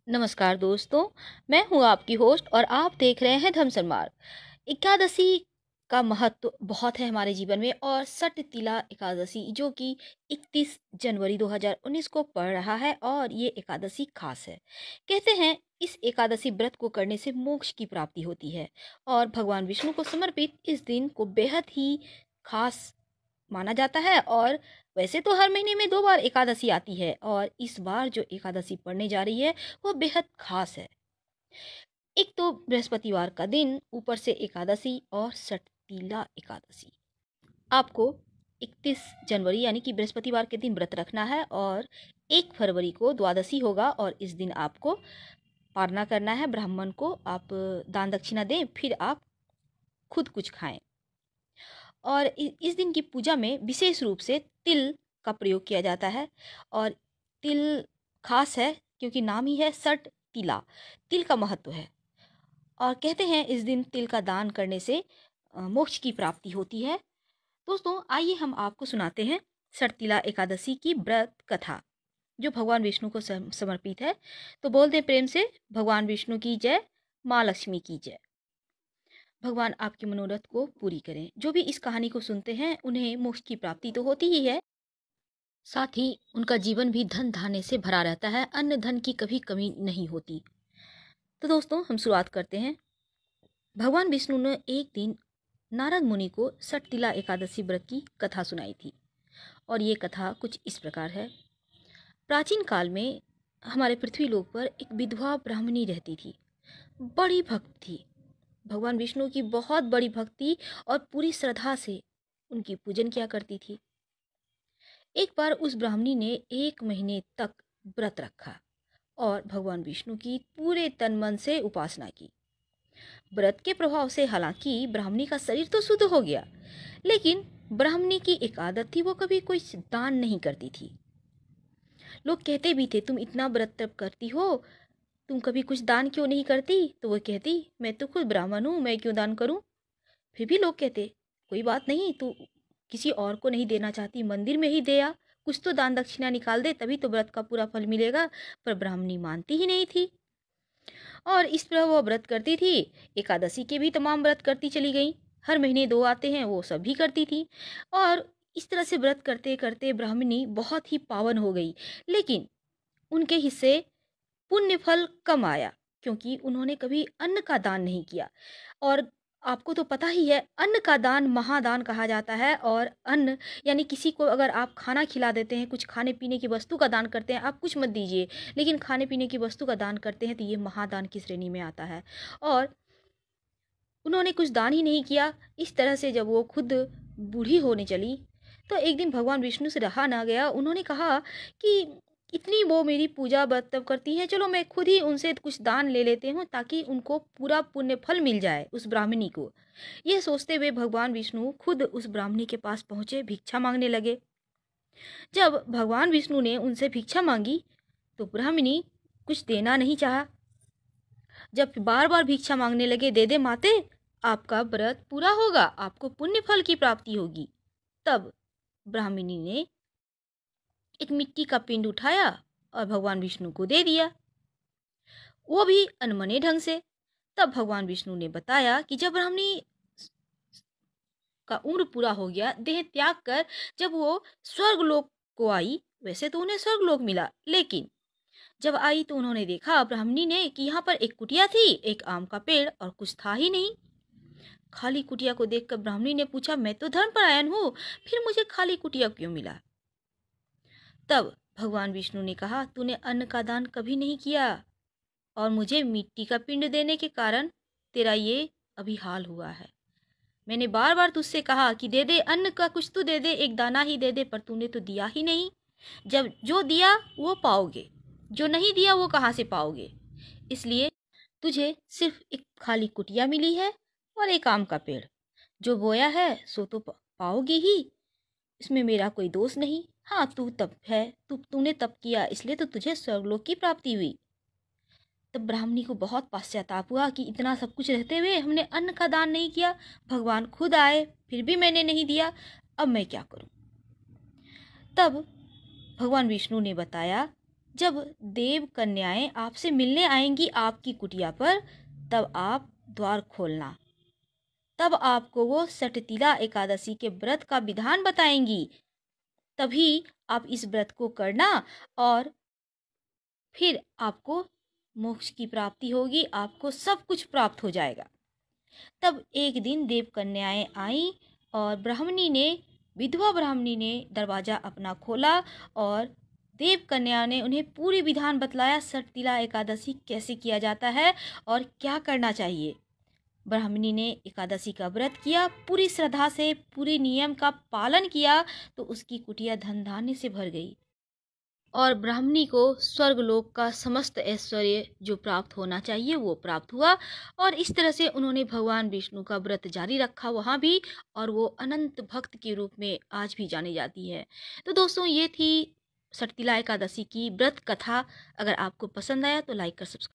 नमस्कार दोस्तों। मैं हूँ आपकी होस्ट और आप देख रहे हैं धर्मसंवाद। एकादशी का महत्व बहुत है हमारे जीवन में और सटतिला एकादशी जो कि 31 जनवरी 2019 को पड़ रहा है और ये एकादशी खास है। कहते हैं इस एकादशी व्रत को करने से मोक्ष की प्राप्ति होती है और भगवान विष्णु को समर्पित इस दिन को बेहद ही खास माना जाता है। और वैसे तो हर महीने में 2 बार एकादशी आती है और इस बार जो एकादशी पड़ने जा रही है वो बेहद खास है। एक तो बृहस्पतिवार का दिन, ऊपर से एकादशी और सटतीला एकादशी। आपको 31 जनवरी यानी कि बृहस्पतिवार के दिन व्रत रखना है और 1 फरवरी को द्वादशी होगा और इस दिन आपको पारना करना है। ब्राह्मण को आप दान दक्षिणा दें, फिर आप खुद कुछ खाएं। और इस दिन की पूजा में विशेष रूप से तिल का प्रयोग किया जाता है और तिल खास है क्योंकि नाम ही है सट तिला। तिल का महत्व है और कहते हैं इस दिन तिल का दान करने से मोक्ष की प्राप्ति होती है। दोस्तों आइए हम आपको सुनाते हैं सटतिला एकादशी की व्रत कथा जो भगवान विष्णु को समर्पित है। तो बोल दें प्रेम से, भगवान विष्णु की जय, माँ लक्ष्मी की जय। भगवान आपके मनोरथ को पूरी करें। जो भी इस कहानी को सुनते हैं उन्हें मोक्ष की प्राप्ति तो होती ही है, साथ ही उनका जीवन भी धन धान्य से भरा रहता है, अन्न धन की कभी कमी नहीं होती। तो दोस्तों हम शुरुआत करते हैं। भगवान विष्णु ने एक दिन नारद मुनि को सटतिला एकादशी व्रत की कथा सुनाई थी और ये कथा कुछ इस प्रकार है। प्राचीन काल में हमारे पृथ्वी लोक पर एक विधवा ब्राह्मणी रहती थी। बड़ी भक्त थी, भगवान विष्णु की बहुत बड़ी भक्ति और पूरी श्रद्धा से उनकी पूजन किया करती थी। एक बार उस ब्राह्मणी ने 1 महीने तक व्रत रखा और भगवान विष्णु की पूरे तन मन से उपासना की। व्रत के प्रभाव से हालांकि ब्राह्मणी का शरीर तो शुद्ध हो गया, लेकिन ब्राह्मणी की एक आदत थी, वो कभी कोई दान नहीं करती थी। लोग कहते भी थे तुम इतना व्रत तप करती हो, तुम कभी कुछ दान क्यों नहीं करती? तो वो कहती मैं तो खुद ब्राह्मण हूँ, मैं क्यों दान करूँ? फिर भी लोग कहते कोई बात नहीं, तू किसी और को नहीं देना चाहती, मंदिर में ही दे आ, कुछ तो दान दक्षिणा निकाल दे, तभी तो व्रत का पूरा फल मिलेगा। पर ब्राह्मणी मानती ही नहीं थी और इस तरह वो व्रत करती थी। एकादशी के भी तमाम व्रत करती चली गई, हर महीने 2 आते हैं वो सब भी करती थी। और इस तरह से व्रत करते करते ब्राह्मणी बहुत ही पावन हो गई, लेकिन उनके हिस्से पुण्य फल कम आया क्योंकि उन्होंने कभी अन्न का दान नहीं किया। और आपको तो पता ही है अन्न का दान महादान कहा जाता है। और अन्न यानी किसी को अगर आप खाना खिला देते हैं, कुछ खाने पीने की वस्तु का दान करते हैं, आप कुछ मत दीजिए, लेकिन खाने पीने की वस्तु का दान करते हैं तो ये महादान की श्रेणी में आता है। और उन्होंने कुछ दान ही नहीं किया। इस तरह से जब वो खुद बूढ़ी होने चली तो एक दिन भगवान विष्णु से रहा ना गया। उन्होंने कहा कि इतनी वो मेरी पूजा व्रत तप करती हैं, चलो मैं खुद ही उनसे कुछ दान ले लेते हूँ ताकि उनको पूरा पुण्य फल मिल जाए उस ब्राह्मणी को। यह सोचते हुए भगवान विष्णु खुद उस ब्राह्मणी के पास पहुंचे, भिक्षा मांगने लगे। जब भगवान विष्णु ने उनसे भिक्षा मांगी तो ब्राह्मणी कुछ देना नहीं चाहा। जब बार बार भिक्षा मांगने लगे, दे दे माते, आपका व्रत पूरा होगा, आपको पुण्य फल की प्राप्ति होगी। तब ब्राह्मणी ने एक मिट्टी का पिंड उठाया और भगवान विष्णु को दे दिया, वो भी अनमने ढंग से। तब भगवान विष्णु ने बताया कि जब ब्राह्मणी का उम्र पूरा हो गया, देह त्याग कर जब वो स्वर्गलोक को आई, वैसे तो उन्हें स्वर्गलोक मिला, लेकिन जब आई तो उन्होंने देखा ब्राह्मणी ने कि यहाँ पर एक कुटिया थी, एक आम का पेड़ और कुछ था ही नहीं। खाली कुटिया को देखकर ब्राह्मणी ने पूछा मैं तो धर्मपरायण हूँ, फिर मुझे खाली कुटिया क्यों मिला? तब भगवान विष्णु ने कहा तूने अन्न का दान कभी नहीं किया और मुझे मिट्टी का पिंड देने के कारण तेरा ये अभी हाल हुआ है। मैंने बार बार तुझसे कहा कि दे दे अन्न का, कुछ तो दे दे, एक दाना ही दे दे, पर तूने तो दिया ही नहीं। जब जो दिया वो पाओगे, जो नहीं दिया वो कहाँ से पाओगे? इसलिए तुझे सिर्फ एक खाली कुटिया मिली है और एक आम का पेड़। जो बोया है सो तो पाओगे ही, इसमें मेरा कोई दोष नहीं। हाँ तू तप है, तूने तप किया इसलिए तो तुझे स्वर्गलोक की प्राप्ति हुई। तब ब्राह्मणी को बहुत पश्चाताप हुआ कि इतना सब कुछ रहते हुए हमने अन्न का दान नहीं किया, भगवान खुद आए फिर भी मैंने नहीं दिया, अब मैं क्या करूं? तब भगवान विष्णु ने बताया जब देव कन्याएं आपसे मिलने आएंगी आपकी कुटिया पर, तब आप द्वार खोलना। तब आपको वो सटतिला एकादशी के व्रत का विधान बताएंगी। तभी आप इस व्रत को करना और फिर आपको मोक्ष की प्राप्ति होगी, आपको सब कुछ प्राप्त हो जाएगा। तब एक दिन देव कन्याएं आईं और विधवा ब्राह्मणी ने दरवाजा अपना खोला और देव कन्या ने उन्हें पूरी विधान बतलाया, सटतिला एकादशी कैसे किया जाता है और क्या करना चाहिए। ब्राह्मणी ने एकादशी का व्रत किया, पूरी श्रद्धा से पूरे नियम का पालन किया, तो उसकी कुटिया धन धान्य से भर गई और ब्राह्मणी को स्वर्गलोक का समस्त ऐश्वर्य जो प्राप्त होना चाहिए वो प्राप्त हुआ। और इस तरह से उन्होंने भगवान विष्णु का व्रत जारी रखा वहाँ भी, और वो अनंत भक्त के रूप में आज भी जानी जाती है। तो दोस्तों, ये थी सटतिला एकादशी की व्रत कथा। अगर आपको पसंद आया तो लाइक कर सब्सक्राइब